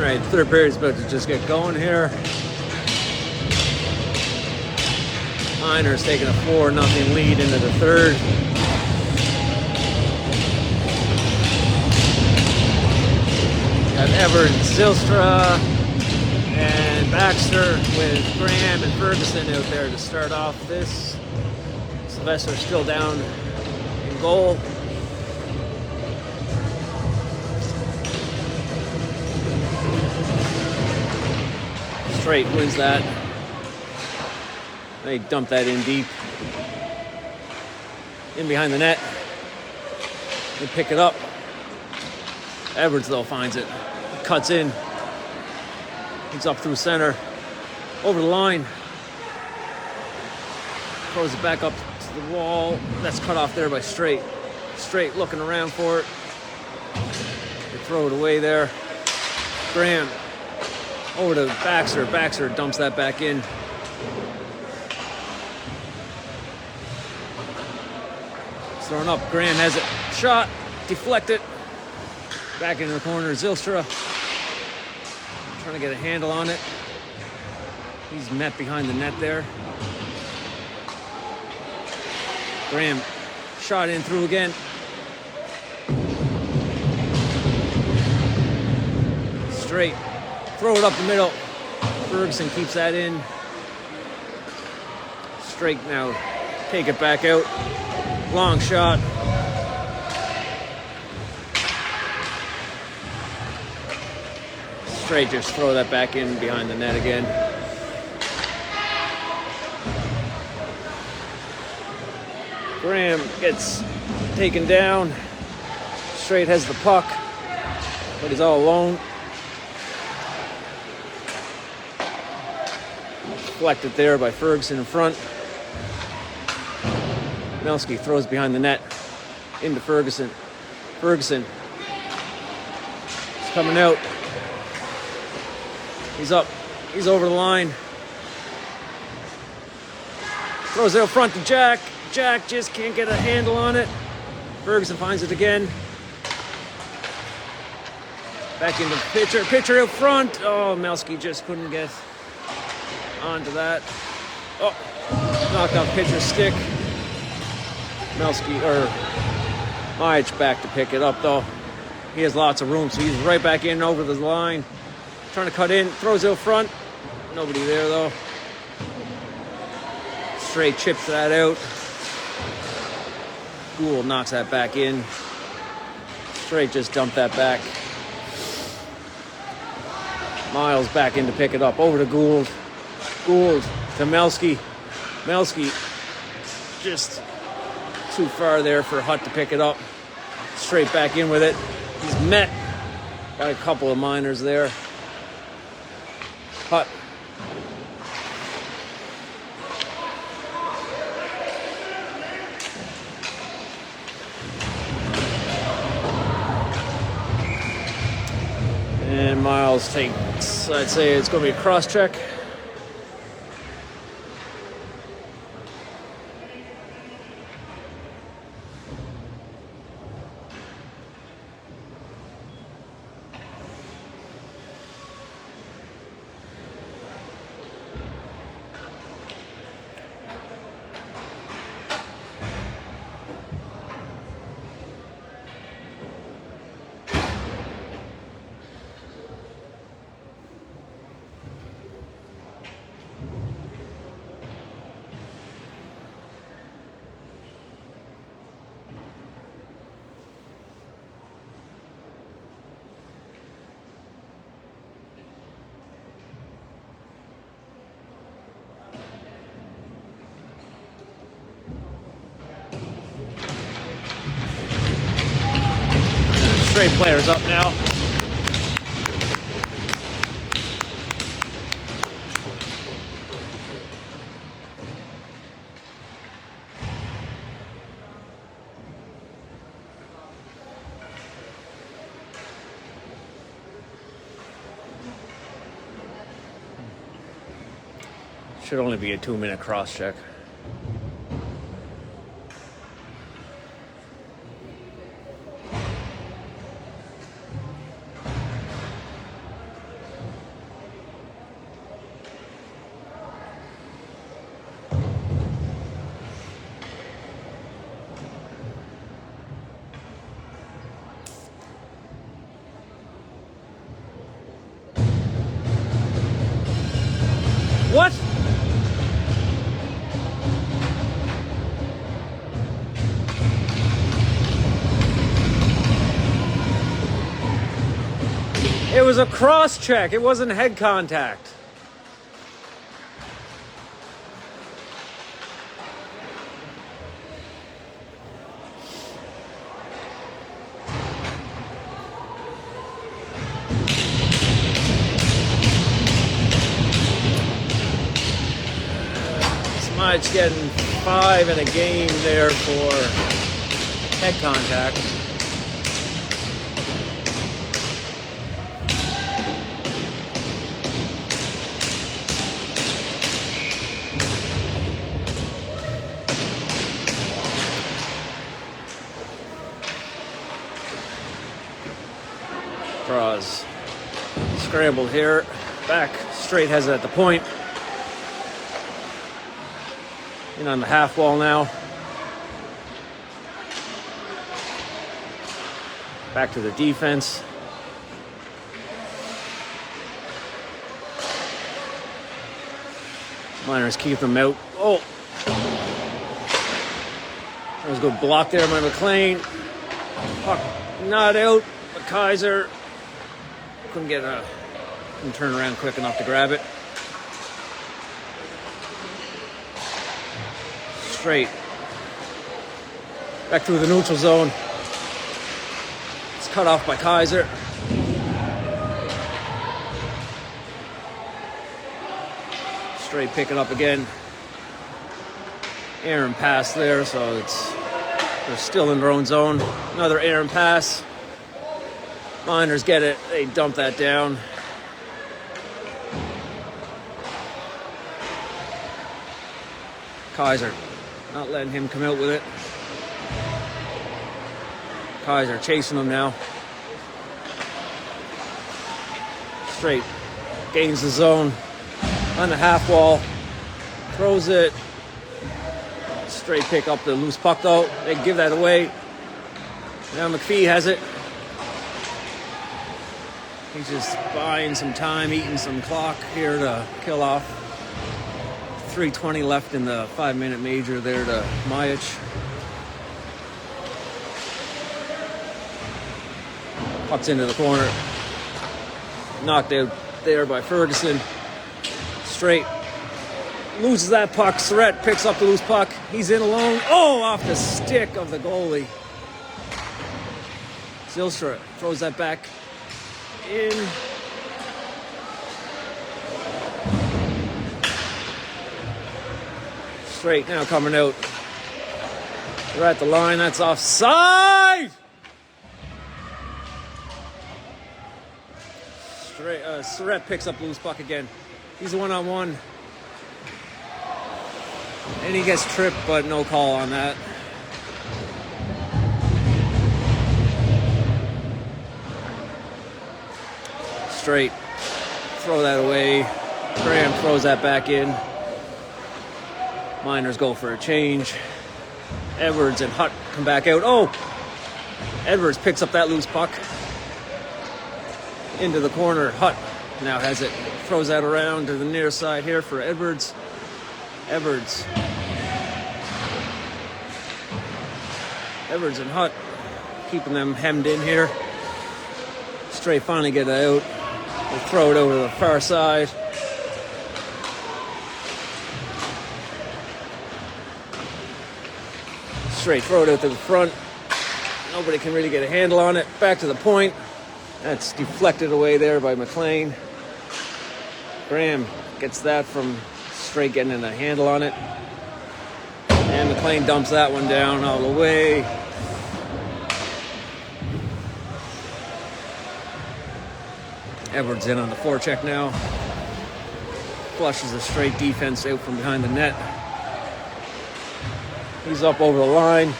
Alright, third period's about to just get going here. Miners taking a 4-0 lead into the third. Got Everett, Zylstra, and Baxter with Graham and Ferguson out there to start off this. Sylvester still down in goal. Strait wins that. They dump that in deep. In behind the net. They pick it up. Edwards, though, finds it. Cuts in. He's up through center. Over the line. Throws it back up to the wall. That's cut off there by Strait. Strait looking around for it. They throw it away there. Graham. Over to Baxter. Baxter dumps that back in. It's thrown up. Graham has it. Shot. Deflected. Back into the corner. Zylstra. Trying to get a handle on it. He's met behind the net there. Graham. Shot in through again. Strait. Throw it up the middle. Ferguson keeps that in. Strait now take it back out. Long shot. Strait just throw that back in behind the net again. Graham gets taken down. Strait has the puck, but he's all alone. Deflected there by Ferguson in front. Melski throws behind the net into Ferguson. Ferguson is coming out. He's up. He's over the line. Throws it out front to Jack. Jack just can't get a handle on it. Ferguson finds it again. Back into Pitcher. Pitcher out front. Oh, Melski just couldn't get onto that. Oh, knocked off Pitcher's stick. Melski, or Majic back to pick it up, though. He has lots of room, so he's right back in over the line. Trying to cut in, throws out front. Nobody there, though. Strait chips that out. Gould knocks that back in. Strait just dumped that back. Miles back in to pick it up. Over to Gould. Gould to Melski. Melski just too far there for Hutt to pick it up. Strait back in with it. He's met by a couple of miners there. Hutt. And Miles takes, I'd say it's going to be a cross check. Strait players up now. Should only be a 2-minute cross check. was a cross check. It wasn't head contact. Smudge getting 5 in a game there for head contact. Draws. Scrambled here. Back. Strait has it at the point. In on the half wall now. Back to the defense. Miners keep them out. Oh! That was a good block there by McLean. Puck not out, but Kaiser couldn't turn around quick enough to grab it. Strait. Back through the neutral zone. It's cut off by Kaiser. Strait picking up again. Aaron pass there, so they're still in their own zone. Another Aaron pass. Miners get it. They dump that down. Kaiser. Not letting him come out with it. Kaiser chasing him now. Strait gains the zone on the half wall. Throws it. Strait pick up the loose puck though. They give that away. Now McPhee has it. He's just buying some time, eating some clock here to kill off. 3:20 left in the 5-minute major there to Majic. Puck's into the corner. Knocked out there by Ferguson. Strait loses that puck. Strait picks up the loose puck. He's in alone. Oh, off the stick of the goalie. Zylstra throws that back in. Strait now coming out. They're at the line. That's offside. Strait picks up the loose puck again. He's a one-on-one. And he gets tripped, but no call on that. Strait. Throw that away. Graham throws that back in. Miners go for a change. Edwards and Hutt come back out. Oh! Edwards picks up that loose puck. Into the corner. Hutt now has it. Throws that around to the near side here for Edwards. Edwards and Hutt keeping them hemmed in here. Strait finally get it out. They throw it over to the far side. Strait throw it out to the front. Nobody can really get a handle on it. Back to the point. That's deflected away there by McLean. Graham gets that from Strait getting a handle on it. And McLean dumps that one down all the way. Edwards in on the forecheck now. Flushes the Strait defense out from behind the net. He's up over the line.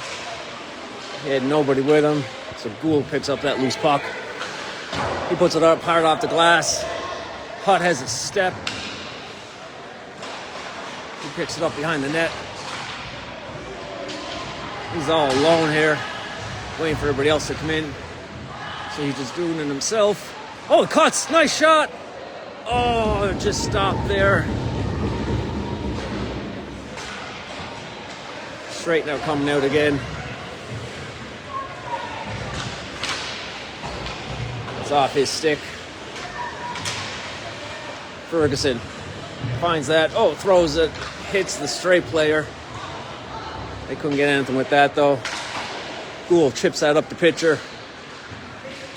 He had nobody with him. So Gould picks up that loose puck. He puts it up hard off the glass. Hutt has a step. He picks it up behind the net. He's all alone here, waiting for everybody else to come in. So he's just doing it himself. Oh, cuts! Nice shot! Oh, it just stopped there. Strait now coming out again. It's off his stick. Ferguson finds that. Oh, throws it. Hits the Strait player. They couldn't get anything with that, though. Gould chips that up to pitcher.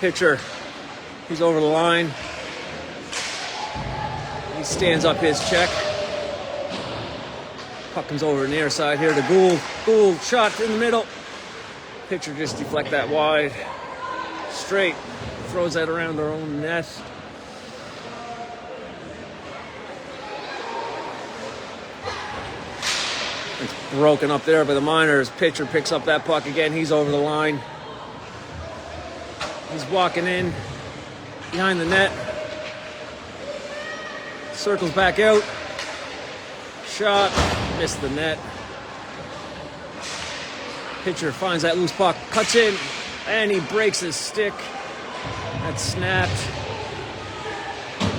Pitcher, he's over the line. He stands up his check. Puck comes over the near side here to Gould. Gould, shot in the middle. Pitcher just deflect that wide. Strait throws that around their own net. It's broken up there by the Miners. Pitcher picks up that puck again. He's over the line. He's walking in behind the net. Circles back out. Shot. Missed the net. Pitcher finds that loose puck. Cuts in. And he breaks his stick. That snapped.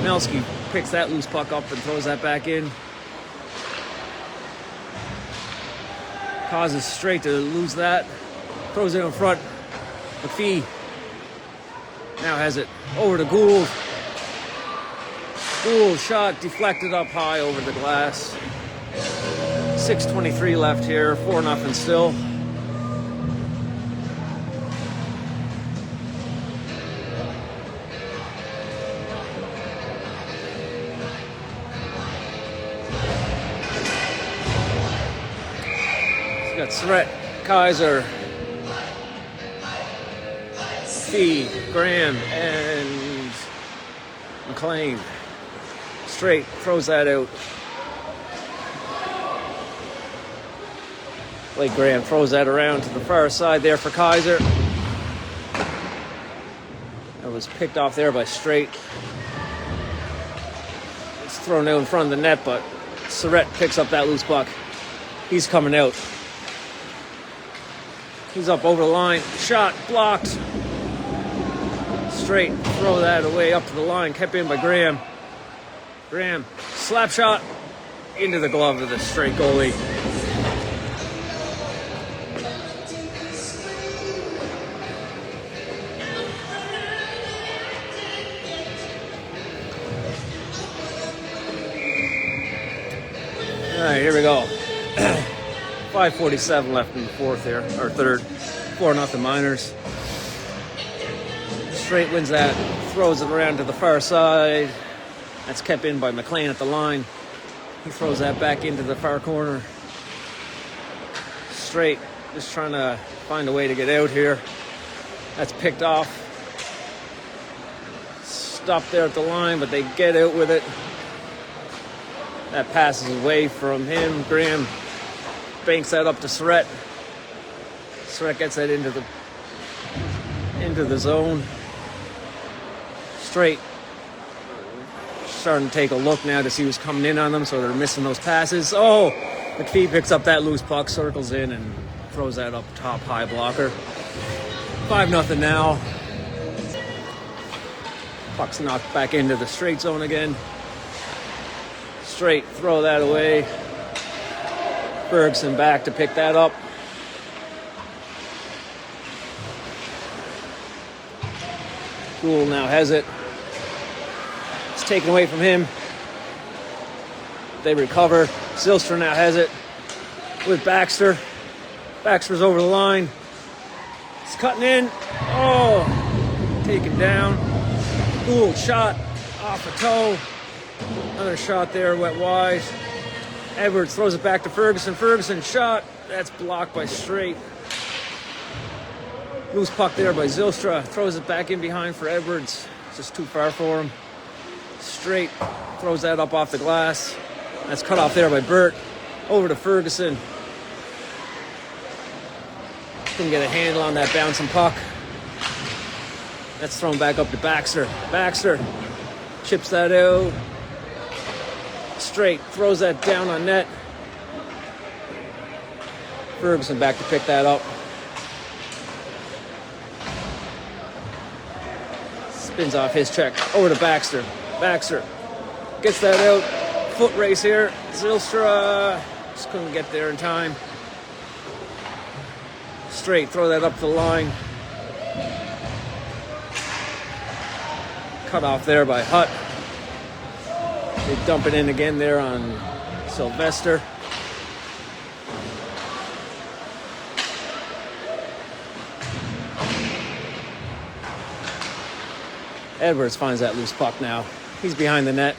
Melski picks that loose puck up and throws that back in. Causes Strait to lose that. Throws it in front. McPhee now has it over to Gould. Gould shot deflected up high over the glass. 6:23 left here. 4-0 still. Got Strait, Kaiser, Fee, Graham, and McLean. Strait throws that out. Blake Graham throws that around to the far side there for Kaiser. That was picked off there by Strait. It's thrown out in front of the net, but Strait picks up that loose puck. He's coming out. He's up over the line. Shot blocked. Strait throw that away up to the line. Kept in by Graham. Graham slap shot into the glove of the Strait goalie. All right, here we go. 5:47 left in the fourth here, or third. 4-0 Miners. Strait wins that, throws it around to the far side. That's kept in by McLean at the line. He throws that back into the far corner. Strait just trying to find a way to get out here. That's picked off. Stopped there at the line, but they get out with it. That passes away from him. Graham banks that up to Strait. Strait gets that into the zone. Strait starting to take a look now to see who's coming in on them, so they're missing those passes. Oh, McPhee picks up that loose puck, circles in, and throws that up top high blocker. 5-0 now. Puck's knocked back into the Strait zone again. Strait throw that away. Ferguson back to pick that up. Gould now has it. It's taken away from him. They recover. Zylstra now has it with Baxter. Baxter's over the line. It's cutting in. Oh, taken down. Gould shot off a toe. Another shot there, went wide. Edwards throws it back to Ferguson. Ferguson shot. That's blocked by Strait. Loose puck there by Zylstra. Throws it back in behind for Edwards. It's just too far for him. Strait throws that up off the glass. That's cut off there by Burt. Over to Ferguson. Couldn't get a handle on that bouncing puck. That's thrown back up to Baxter. Baxter chips that out. Strait throws that down on net. Ferguson back to pick that up. Spins off his check. Over to Baxter. Baxter gets that out. Foot race here. Zylstra just couldn't get there in time. Strait throw that up the line. Cut off there by Hutt. They dump it in again there on Sylvester. Edwards finds that loose puck now. He's behind the net.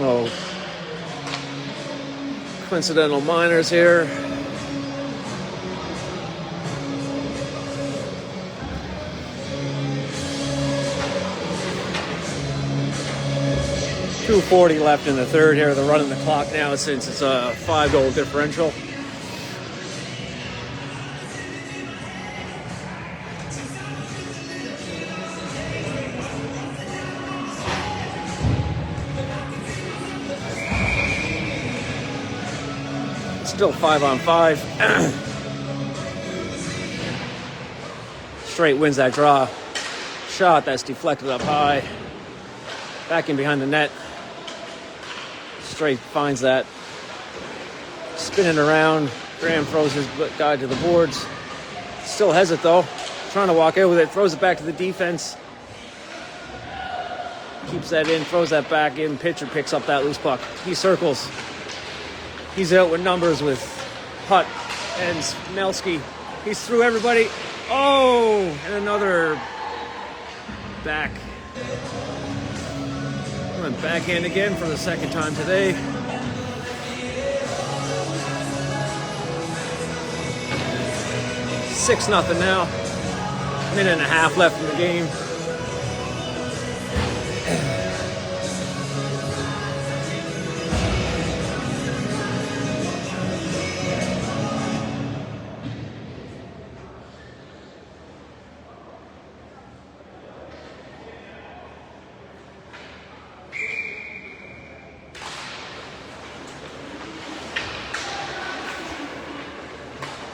Oh, coincidental minors here. .240 left in the third here. They're running the clock now since it's a 5-goal differential. Still 5-on-5. Strait wins that draw. Shot that's deflected up high. Back in behind the net. Strait finds that. Spinning around. Graham throws his guy to the boards. Still has it though. Trying to walk out with it. Throws it back to the defense. Keeps that in. Throws that back in. Pitcher picks up that loose puck. He circles. He's out with numbers with Hutt and Smelski. He's through everybody. Oh, and another back. Went backhand again for the second time today. Six nothing now. Minute and a half left in the game.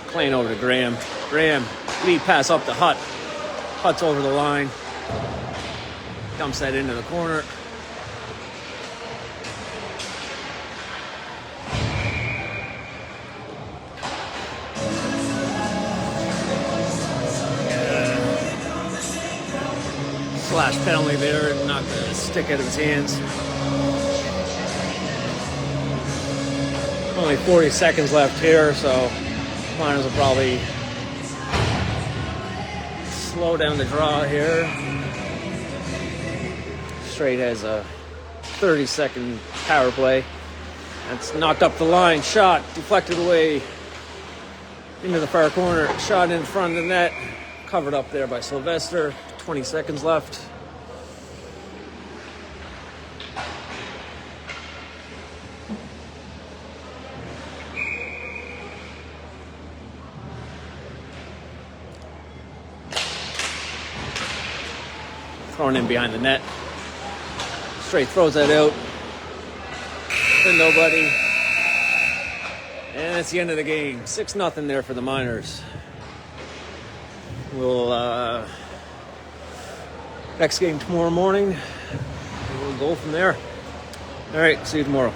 Playing over to Graham. Graham, lead pass up to Hutt. Hutt's over the line. Dumps that into the corner. Slash penalty there, knocked the stick out of his hands. Only 40 seconds left here, so Miners will probably slow down the draw here. Strait has a 30-second power play. That's knocked up the line. Shot deflected away into the far corner. Shot in front of the net. Covered up there by Sylvester. 20 seconds left. Thrown in behind the net. Strait throws that out. For nobody. And that's the end of the game. 6-0 there for the Miners. We'll next game tomorrow morning. We'll go from there. All right, see you tomorrow.